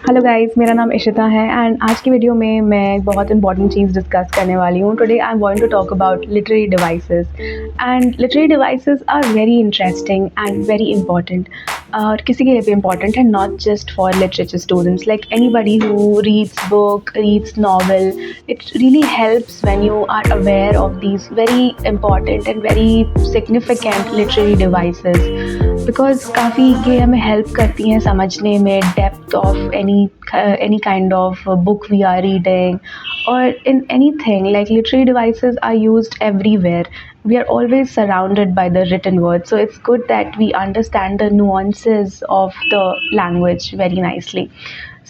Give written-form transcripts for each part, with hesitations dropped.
Hello guys, मेरा नाम इशिता है एंड आज की वीडियो में मैं एक बहुत इंपॉर्टेंट चीज़ डिस्कस करने वाली हूँ। Today I am going to talk about literary devices and literary devices are very interesting and very important. और किसी के लिए भी इम्पॉर्टेंट है, not just for literature students, like anybody who reads book, reads novel. It really helps when you are aware of these very important and very significant literary devices, because काफ़ी ये हमें help करती हैं समझने में depth of any kind of book we are reading और in anything. Like literary devices are used everywhere. We are always surrounded by the written word, so it's good that we understand the nuances of the language very nicely.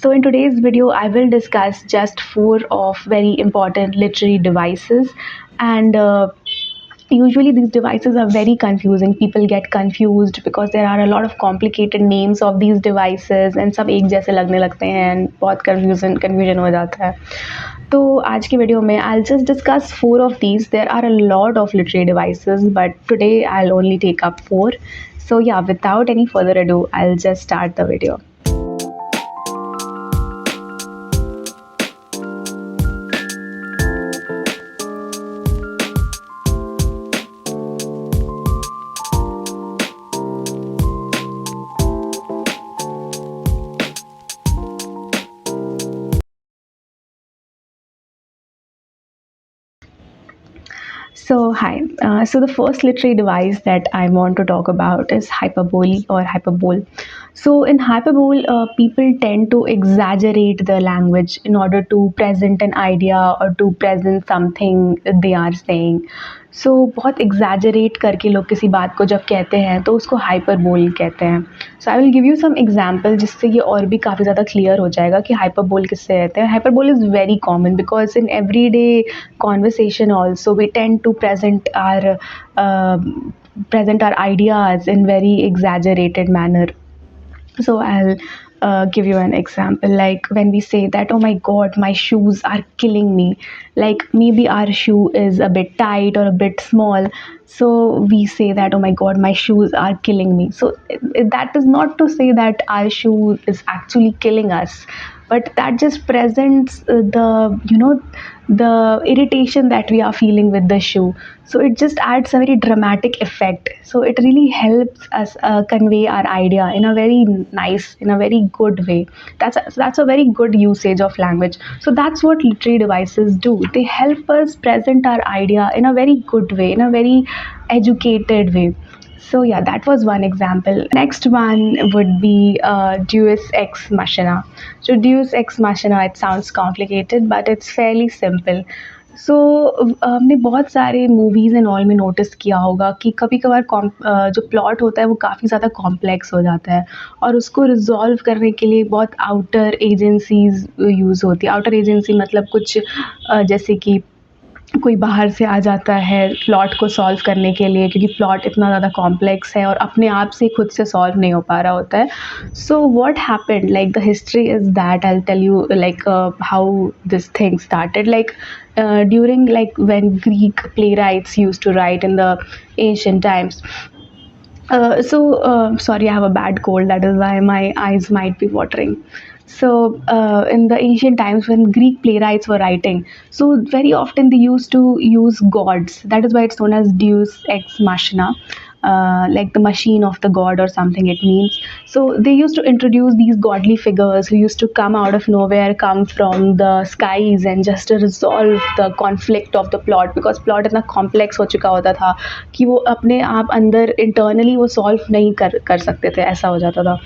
So in today's video I will discuss just 4 of very important literary devices, and usually these devices are very confusing. People get confused because there are a lot of complicated names of these devices and सब एक जैसे लगने लगते हैं and बहुत confusion हो जाता है. तो आज की वीडियो में I'll just discuss 4 of these. There are a lot of literary devices, but today I'll only take up 4. So yeah, without any further ado, I'll just start the video. So hi, so the first literary device that I want to talk about is hyperbole or hyperbole. So in hyperbole, people tend to exaggerate the language in order to present an idea or to present something they are saying. So बहुत exaggerate करके लोग किसी बात को जब कहते हैं तो उसको hyperbole कहते हैं. So I will give you some example जिससे ये और भी काफ़ी ज़्यादा clear हो जाएगा कि hyperbole किससे कहते हैं. Hyperbole is very common because in everyday conversation also we tend to present our ideas in very exaggerated manner. So I'll give you an example, like when we say that, oh my god, my shoes are killing me. Like maybe our shoe is a bit tight or a bit small, so we say that, oh my god, my shoes are killing me. So that is not to say that our shoe is actually killing us, but that just presents the irritation that we are feeling with the shoe. So it just adds a very dramatic effect. So it really helps us convey our idea in a very nice, in a very good way. That's a very good usage of language. So that's what literary devices do. They help us present our idea in a very good way, in a very educated way. So yeah, that was one example. Next one would be Deus Ex Machina. So Deus Ex Machina, it sounds complicated, but it's fairly simple. सो हमने बहुत सारे movies and all में notice किया होगा कि कभी कभार जो प्लॉट होता है वो काफ़ी ज़्यादा कॉम्प्लेक्स हो जाता है और उसको रिजॉल्व करने के लिए बहुत आउटर एजेंसीज़ यूज़ होती है. आउटर एजेंसी मतलब कुछ जैसे कि कोई बाहर से आ जाता है प्लॉट को सॉल्व करने के लिए, क्योंकि प्लॉट इतना ज़्यादा कॉम्प्लेक्स है और अपने आप से खुद से सॉल्व नहीं हो पा रहा होता है. So what happened, like the history is that I will tell you like how this thing started. Like during like when Greek playwrights used to write in the ancient times. Sorry, I have a bad cold, that is why my eyes might be watering. So in the ancient times when Greek playwrights were writing, so very often they used to use gods. That is why it's known as Deus Ex Machina, like the machine of the god or something it means. So they used to introduce these godly figures who used to come out of nowhere, come from the skies and just to resolve the conflict of the plot, because plot इतना complex हो चुका होता था कि वो अपने आप अंदर internally वो solve नहीं कर सकते थे, ऐसा हो जाता था.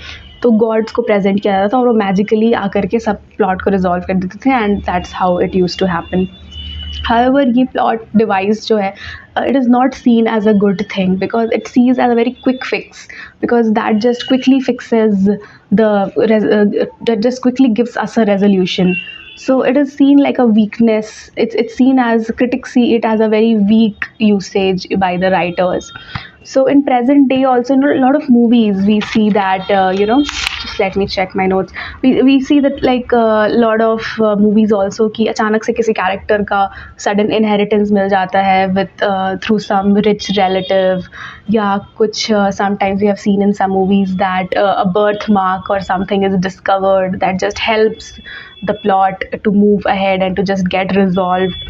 तो गॉड्स को प्रेजेंट किया जाता था और वो मैजिकली आकर के सब प्लॉट को रिजॉल्व कर देते थे, and that's how it used to happen. However, ये plot device जो है, it is not seen as a good thing because it sees as a very quick fix, because that just quickly fixes that just quickly gives us a resolution. So it is seen like a weakness. It's seen as, critics see it as a very weak usage by the writers. So in present day also, in a lot of movies we see that just let me check my notes. We see that like a lot of movies also कि अचानक से किसी character का sudden inheritance मिल जाता है with through some rich relative, या कुछ sometimes we have seen in some movies that a birthmark or something is discovered that just helps the plot to move ahead and to just get resolved.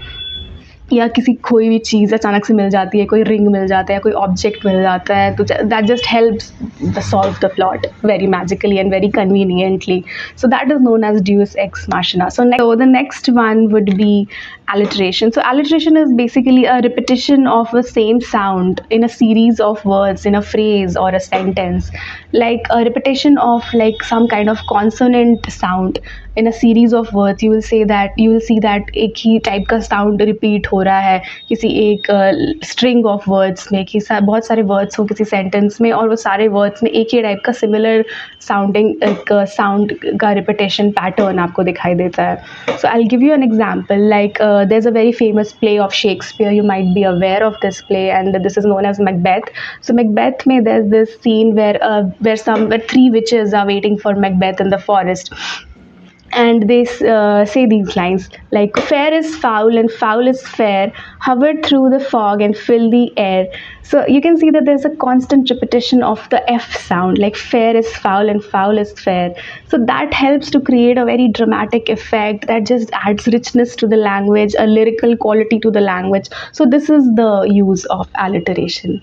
या किसी कोई भी चीज़ अचानक से मिल जाती है, कोई रिंग मिल जाता है, कोई ऑब्जेक्ट मिल जाता है, तो that just helps the solve the plot very magically and very conveniently. So that is known as Deus ex machina. So the next one would be alliteration. So alliteration is basically a repetition of a same sound in a series of words in a phrase or a sentence, like a repetition of like some kind of consonant sound in a series of words. You will see that एक ही type का sound repeat हो रहा है किसी एक string of words में, कि बहुत सारे वर्ड्स हो किसी सेंटेंस में और वो सारे वर्ड्स में एक ही टाइप का सिमिलर साउंडिंग एक साउंड का रिपीटेशन पैटर्न आपको दिखाई देता है. So I will give you an example. Like there is a very famous play of Shakespeare. You might be aware of this play, and this is known as Macbeth. So Macbeth में there's this scene where three witches are waiting for Macbeth in the forest, and they say these lines like, fair is foul and foul is fair, hovered through the fog and fill the air. So you can see that there's a constant repetition of the F sound, like fair is foul and foul is fair. So that helps to create a very dramatic effect that just adds richness to the language, a lyrical quality to the language. So this is the use of alliteration.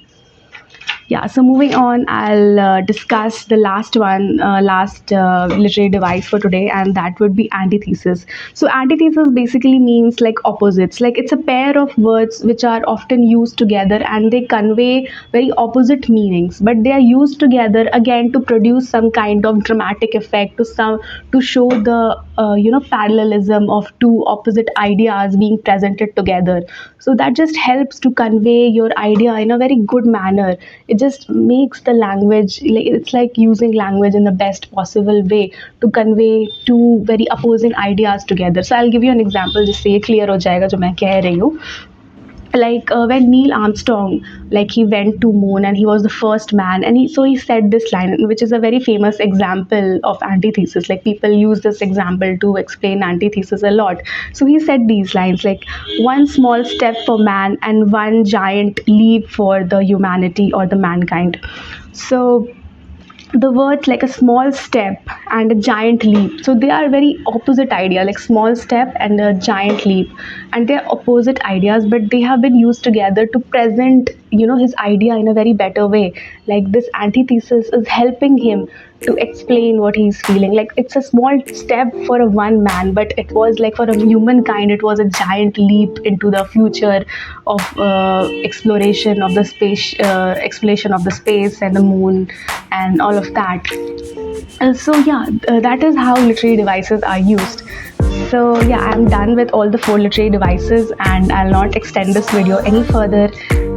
Yeah, so moving on, I'll discuss the last literary device for today, and that would be antithesis. So antithesis basically means like opposites. Like it's a pair of words which are often used together and they convey very opposite meanings, but they are used together again to produce some kind of dramatic effect, to show the parallelism of two opposite ideas being presented together. So that just helps to convey your idea in a very good manner. It just makes the language, like it's like using language in the best possible way to convey two very opposing ideas together. So I'll give you an example जिससे ये clear हो जाएगा जो मैं कह रही हूँ. Like when Neil Armstrong, like he went to moon and he was the first man, and he said this line, which is a very famous example of antithesis. Like people use this example to explain antithesis a lot. So he said these lines like, one small step for man and one giant leap for the humanity or the mankind. So the words like a small step and a giant leap, so they are very opposite idea, like small step and a giant leap, and they are opposite ideas, but they have been used together to present his idea in a very better way. Like this antithesis is helping him to explain what he's feeling. Like it's a small step for a one man, but it was like for a humankind it was a giant leap into the future of exploration of the space, exploration of the space and the moon and all of that. So yeah, that is how literary devices are used. So yeah, I'm done with all the 4 literary devices, and I'll not extend this video any further,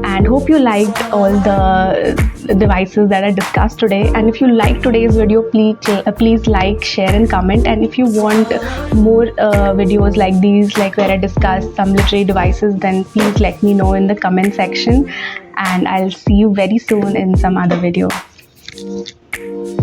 and hope you liked all the devices that I discussed today. And if you like today's video, please like, share and comment. And if you want more videos like these, like where I discuss some literary devices, then please let me know in the comment section, and I'll see you very soon in some other video.